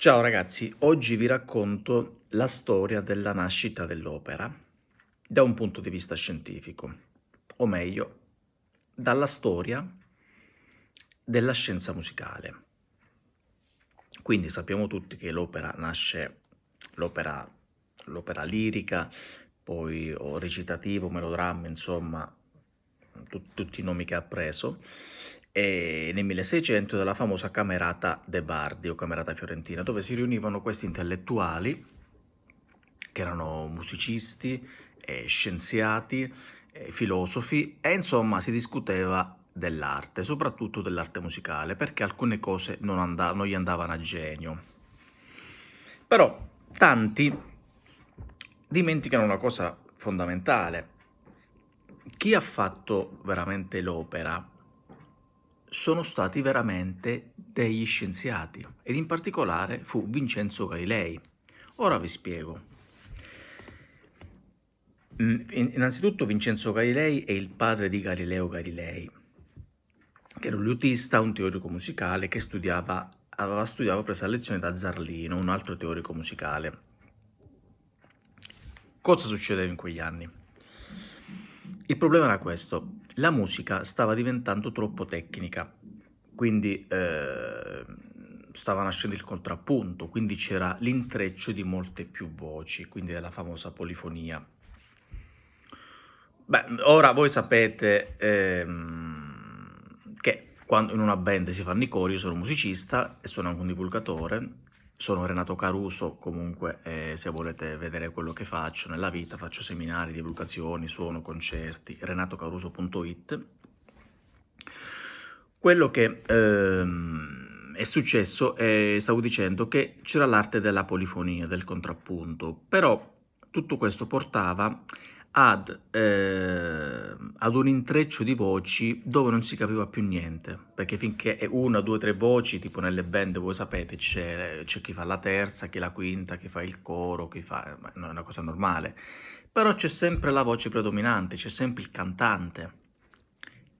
Ciao ragazzi, oggi vi racconto la storia della nascita dell'opera da un punto di vista scientifico, o meglio, dalla storia della scienza musicale. Quindi sappiamo tutti che l'opera nasce, l'opera l'opera lirica, poi o recitativo, melodramma, insomma, tutti i nomi che ha preso, e nel 1600 dalla famosa Camerata de' Bardi o Camerata Fiorentina, dove si riunivano questi intellettuali che erano musicisti, scienziati, filosofi e insomma si discuteva dell'arte, soprattutto dell'arte musicale, perché alcune cose non gli andavano a genio. Però tanti dimenticano una cosa fondamentale. Chi ha fatto veramente l'opera sono stati veramente degli scienziati ed in particolare fu Vincenzo Galilei. Ora vi spiego. Innanzitutto Vincenzo Galilei è il padre di Galileo Galilei, che era un liutista, un teorico musicale che aveva studiato presso la lezione da Zarlino, un altro teorico musicale. Cosa succedeva in quegli anni? Il problema era questo: la musica stava diventando troppo tecnica, quindi stava nascendo il contrappunto, quindi c'era l'intreccio di molte più voci, quindi della famosa polifonia. Beh, ora voi sapete che quando in una band si fanno i cori, io sono musicista e sono anche un divulgatore, sono Renato Caruso, comunque se volete vedere quello che faccio nella vita, faccio seminari, divulgazioni, suono, concerti, renatocaruso.it. Quello che è successo, stavo dicendo che c'era l'arte della polifonia, del contrappunto, però tutto questo portava ad un intreccio di voci dove non si capiva più niente, perché finché è una, due, tre voci, tipo nelle band, voi sapete, c'è chi fa la terza, chi la quinta, chi fa il coro, chi fa... ma no, è una cosa normale. Però c'è sempre la voce predominante, c'è sempre il cantante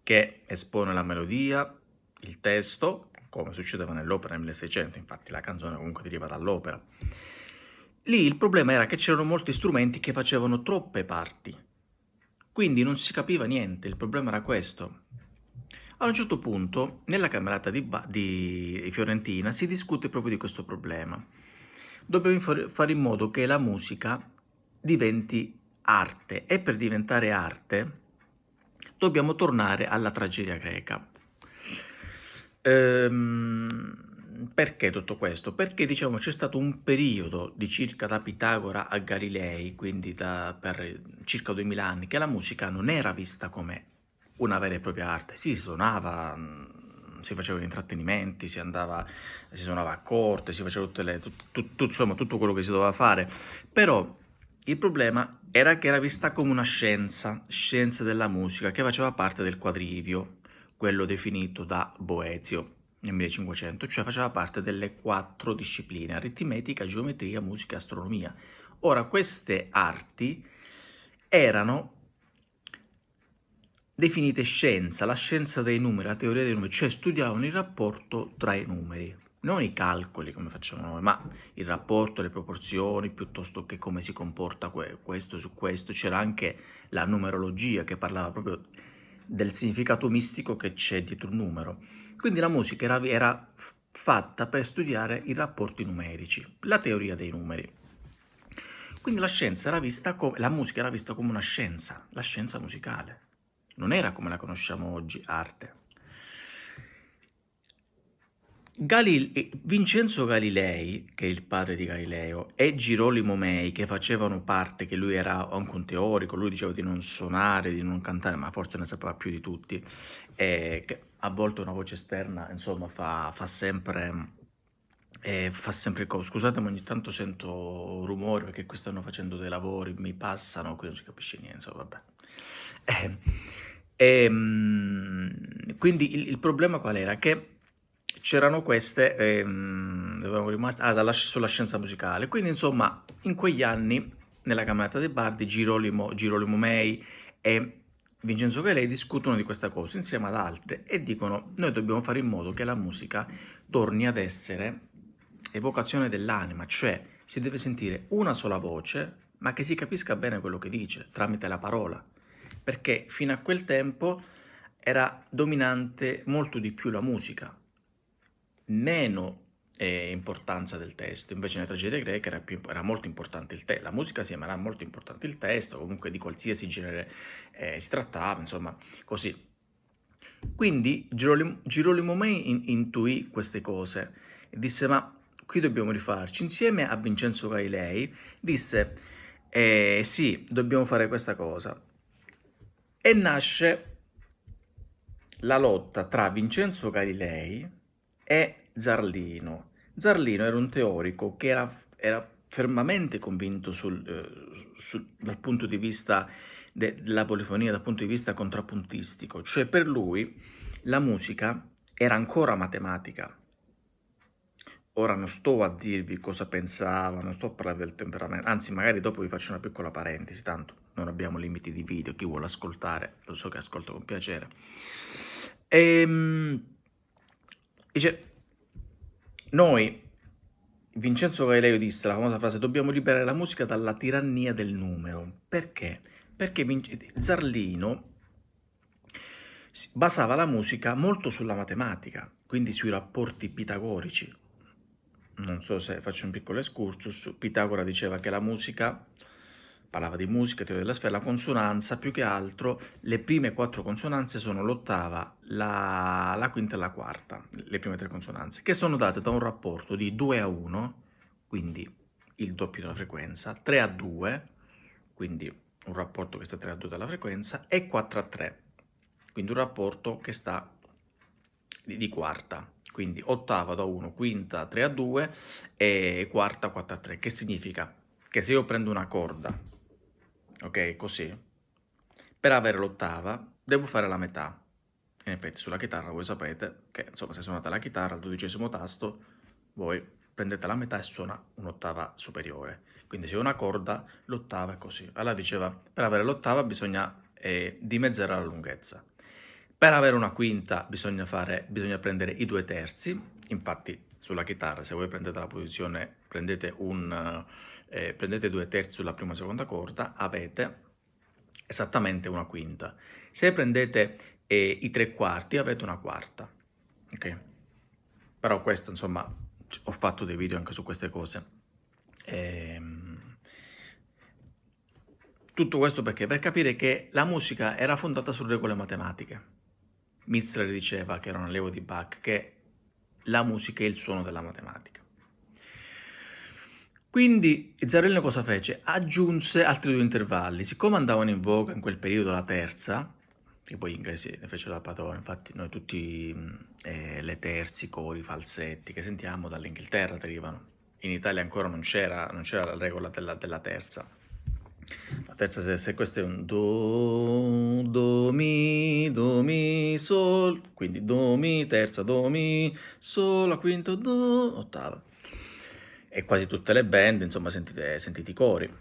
che espone la melodia, il testo, come succedeva nell'opera nel 1600, infatti la canzone comunque deriva dall'opera. Lì il problema era che c'erano molti strumenti che facevano troppe parti, quindi non si capiva niente, il problema era questo. A un certo punto, nella camerata di Fiorentina si discute proprio di questo problema. Dobbiamo fare in modo che la musica diventi arte e per diventare arte dobbiamo tornare alla tragedia greca. Perché tutto questo? Perché diciamo c'è stato un periodo di circa da Pitagora a Galilei, quindi per circa 2000 anni, che la musica non era vista come una vera e propria arte. Si suonava, si facevano intrattenimenti, si suonava a corte, si faceva insomma, tutto quello che si doveva fare, però il problema era che era vista come una scienza della musica che faceva parte del quadrivio, quello definito da Boezio nel 1500, cioè faceva parte delle 4 discipline: aritmetica, geometria, musica e astronomia. Ora, queste arti erano definite scienza, la scienza dei numeri, la teoria dei numeri, cioè studiavano il rapporto tra i numeri, non i calcoli come facciamo noi, ma il rapporto, le proporzioni, piuttosto che come si comporta questo su questo. C'era anche la numerologia che parlava proprio del significato mistico che c'è dietro un numero. Quindi la musica era fatta per studiare i rapporti numerici, la teoria dei numeri. Quindi la musica era vista come una scienza, la scienza musicale. Non era come la conosciamo oggi, arte. Vincenzo Galilei, che è il padre di Galileo, e Girolamo Mei, che facevano parte, che lui era anche un teorico, lui diceva di non suonare, di non cantare, ma forse ne sapeva più di tutti, e che a volte una voce esterna, insomma, fa sempre... fa sempre scusatemi, ogni tanto sento rumore perché qui stanno facendo dei lavori, mi passano, qui non si capisce niente, insomma, vabbè. Eh, quindi il problema qual era? Che c'erano queste, dove eravamo rimasti? Ah, sulla scienza musicale. Quindi, insomma, in quegli anni, nella Camerata dei Bardi, Girolamo Mei e Vincenzo Galei discutono di questa cosa insieme ad altre e dicono: noi dobbiamo fare in modo che la musica torni ad essere evocazione dell'anima, cioè si deve sentire una sola voce, ma che si capisca bene quello che dice, tramite la parola, perché fino a quel tempo era dominante molto di più la musica, meno importanza del testo. Invece nelle tragedie greche era molto importante il testo, la musica sì, ma era molto importante il testo, comunque di qualsiasi genere si trattava, insomma, così. Quindi Girolamo intuì queste cose e disse: Ma qui dobbiamo rifarci. Insieme a Vincenzo Galilei disse: Sì, dobbiamo fare questa cosa. E nasce la lotta tra Vincenzo Galilei e Zarlino. Zarlino era un teorico che era fermamente convinto dal punto di vista della polifonia, dal punto di vista contrappuntistico, cioè per lui la musica era ancora matematica. Ora non sto a dirvi cosa pensava, non sto a parlare del temperamento, anzi magari dopo vi faccio una piccola parentesi, tanto non abbiamo limiti di video, chi vuole ascoltare lo so che ascolto con piacere. Dice, noi, Vincenzo Galileo disse la famosa frase, dobbiamo liberare la musica dalla tirannia del numero. Perché? Perché Zarlino basava la musica molto sulla matematica, quindi sui rapporti pitagorici. Non so se faccio un piccolo excursus. Pitagora diceva che la musica, parlava di musica, teoria della sfera, la consonanza, più che altro, le prime 4 consonanze sono l'ottava, la quinta e la quarta, le prime 3 consonanze, che sono date da un rapporto di 2 a 1, quindi il doppio della frequenza, 3 a 2, quindi un rapporto che sta 3 a 2 dalla frequenza, e 4 a 3, quindi un rapporto che sta di quarta, quindi ottava da 1, quinta 3 a 2 e quarta 4 a 3, che significa che se io prendo una corda, ok, così, per avere l'ottava devo fare la metà. In effetti sulla chitarra voi sapete che insomma se suonate la chitarra al 12° tasto voi prendete la metà e suona un'ottava superiore. Quindi se ho una corda l'ottava è così. Allora diceva per avere l'ottava bisogna dimezzare la lunghezza. Per avere una quinta bisogna prendere i 2/3, infatti sulla chitarra se voi prendete la posizione, prendete 2/3 sulla prima e seconda corda, avete esattamente una quinta. Se prendete i 3/4 avrete una quarta, ok? Però questo insomma, ho fatto dei video anche su queste cose. Tutto questo perché? Per capire che la musica era fondata su regole matematiche. Mistral diceva, che era un allievo di Bach, che la musica è il suono della matematica. Quindi Zarellino cosa fece? Aggiunse altri 2 intervalli. Siccome andavano in voga in quel periodo la terza, e poi gli inglesi ne fecero da padrone, infatti noi tutti le terzi, i cori, i falsetti che sentiamo dall'Inghilterra derivano. In Italia ancora non c'era la regola della terza. La terza, se questo è un do, mi, sol, quindi do, mi, terza, do, mi, sol, la quinta, do, ottava. E quasi tutte le band, insomma, sentite i cori,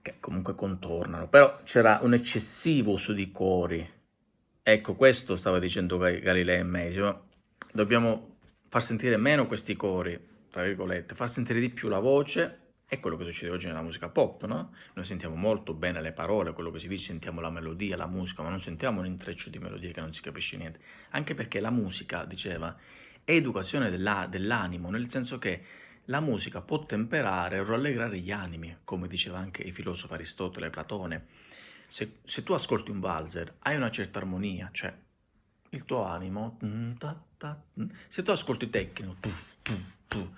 che comunque contornano, però c'era un eccessivo uso di cori. Ecco, questo stava dicendo Galileo e me, diceva, dobbiamo far sentire meno questi cori, tra virgolette, far sentire di più la voce. È quello che succede oggi nella musica pop, no? Noi sentiamo molto bene le parole, quello che si dice, sentiamo la melodia, la musica, ma non sentiamo un intreccio di melodie che non si capisce niente. Anche perché la musica, diceva, è educazione dell'animo, nel senso che la musica può temperare o rallegrare gli animi, come diceva anche il filosofo Aristotele e Platone. Se tu ascolti un valzer, hai una certa armonia, cioè il tuo animo, se tu ascolti techno, il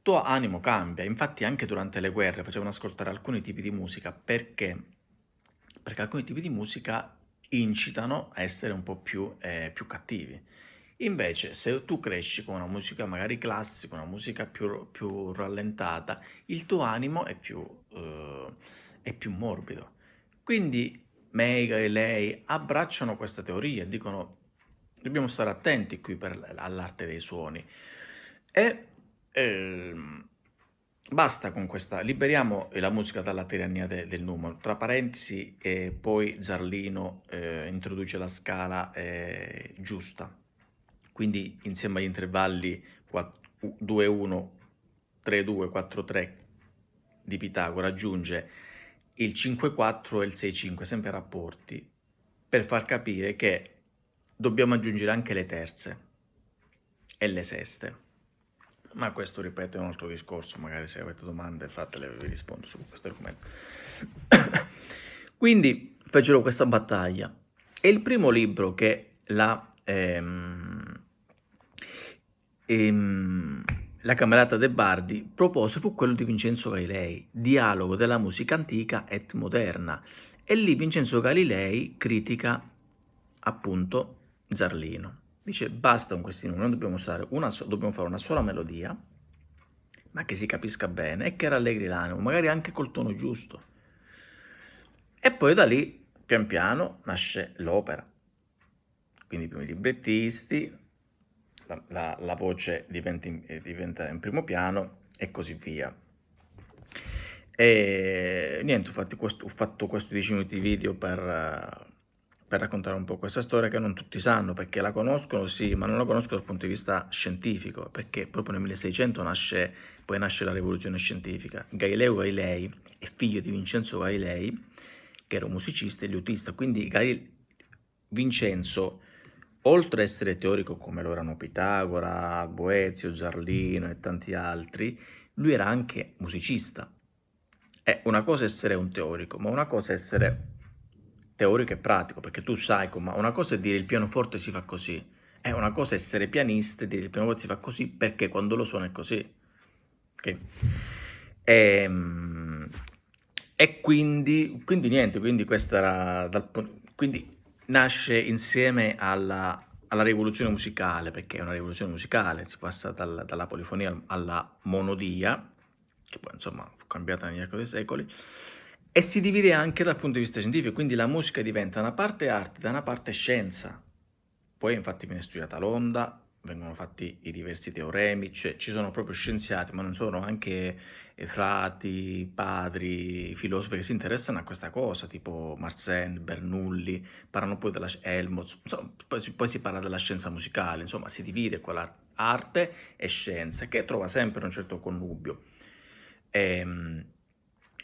tuo animo cambia. Infatti anche durante le guerre facevano ascoltare alcuni tipi di musica, perché? Perché alcuni tipi di musica incitano a essere un po' più cattivi. Invece, se tu cresci con una musica magari classica, una musica più rallentata, il tuo animo è più morbido. Quindi Meiga e lei abbracciano questa teoria e dicono dobbiamo stare attenti qui all'arte dei suoni. E basta con questa, liberiamo la musica dalla tirannia del numero. Tra parentesi, poi Zarlino introduce la scala giusta. Quindi insieme agli intervalli 2,1, 3,2, 4,3 di Pitagora aggiunge il 5,4 e il 6,5, sempre rapporti, per far capire che dobbiamo aggiungere anche le terze e le seste. Ma questo, ripeto, è un altro discorso, magari se avete domande fatele, vi rispondo su questo argomento. Quindi fecero questa battaglia e il primo libro che la Camerata de' Bardi propose fu quello di Vincenzo Galilei, Dialogo della musica antica et moderna, e lì Vincenzo Galilei critica appunto Zarlino. Dice basta con questi numeri, non dobbiamo fare una sola melodia, ma che si capisca bene e che rallegri l'animo, magari anche col tono giusto. E poi da lì, pian piano, nasce l'opera. Quindi i primi librettisti, la voce diventa in primo piano e così via. E niente, ho fatto questi 10 minuti di video per raccontare un po' questa storia che non tutti sanno, perché la conoscono, sì, ma non la conoscono dal punto di vista scientifico, perché proprio nel 1600 poi nasce la rivoluzione scientifica. Galileo Galilei è figlio di Vincenzo Galilei, che era un musicista e liutista, quindi Vincenzo, oltre ad essere teorico come lo erano Pitagora, Boezio, Zarlino e tanti altri, lui era anche musicista. Una cosa è essere un teorico, ma una cosa è essere teorico e pratico, perché tu sai come una cosa è dire il pianoforte si fa così, una cosa è essere pianista e dire il pianoforte si fa così perché quando lo suona è così. Okay? E quindi niente, quindi questa era quindi nasce insieme alla rivoluzione musicale, perché è una rivoluzione musicale, si passa dalla polifonia alla monodia, che poi insomma fu cambiata negli arco dei secoli, e si divide anche dal punto di vista scientifico, quindi la musica diventa una parte arte, da una parte scienza. Poi infatti viene studiata l'onda, vengono fatti i diversi teoremi, cioè ci sono proprio scienziati, ma non sono anche frati, padri, filosofi che si interessano a questa cosa, tipo Mersenne, Bernoulli, parlano poi della Helmholtz, insomma, poi si parla della scienza musicale, insomma si divide quella arte e scienza, che trova sempre un certo connubio.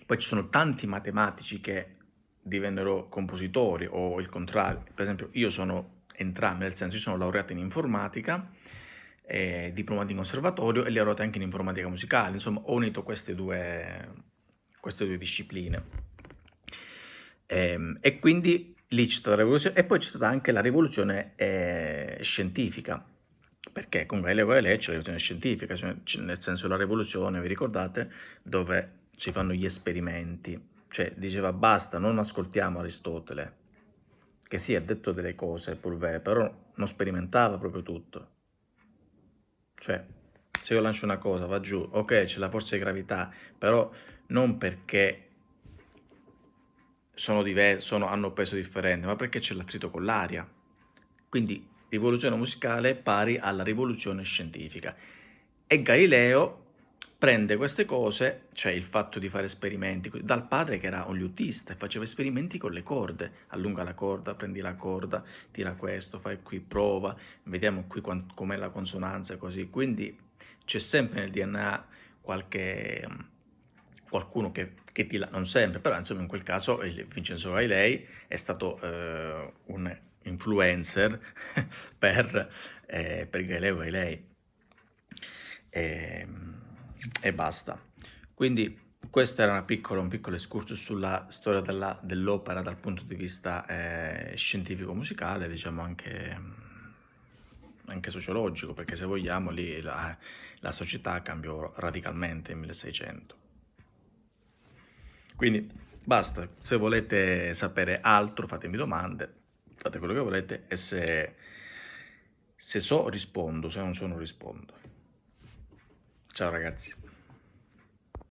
Poi ci sono tanti matematici che divennero compositori o il contrario. Per esempio io sono entrambi, nel senso io sono laureato in informatica, diplomato in conservatorio e laureato anche in informatica musicale, insomma ho unito queste due discipline. E quindi lì c'è stata la rivoluzione e poi c'è stata anche la rivoluzione scientifica, perché con Galileo Galilei c'è la rivoluzione scientifica, cioè, nel senso la rivoluzione, vi ricordate, dove si fanno gli esperimenti, cioè diceva basta, non ascoltiamo Aristotele, che sì, ha detto delle cose pur vere, però non sperimentava proprio tutto. Cioè, se io lancio una cosa, va giù, ok, c'è la forza di gravità, però non perché hanno peso differente, ma perché c'è l'attrito con l'aria. Quindi rivoluzione musicale pari alla rivoluzione scientifica. E Galileo prende queste cose, cioè il fatto di fare esperimenti, dal padre che era un liutista e faceva esperimenti con le corde, allunga la corda, prendi la corda, tira questo, fai qui, prova, vediamo qui com'è la consonanza, così. Quindi c'è sempre nel DNA qualcuno che non sempre, però insomma in quel caso Vincenzo Galilei è stato un influencer per Galileo Galilei e basta. Quindi questo era un piccolo excursus sulla storia dell'opera dal punto di vista scientifico-musicale, diciamo anche sociologico, perché se vogliamo lì la società cambiò radicalmente nel 1600. Quindi basta, se volete sapere altro fatemi domande, fate quello che volete e se so rispondo, se non so non rispondo. Ciao ragazzi.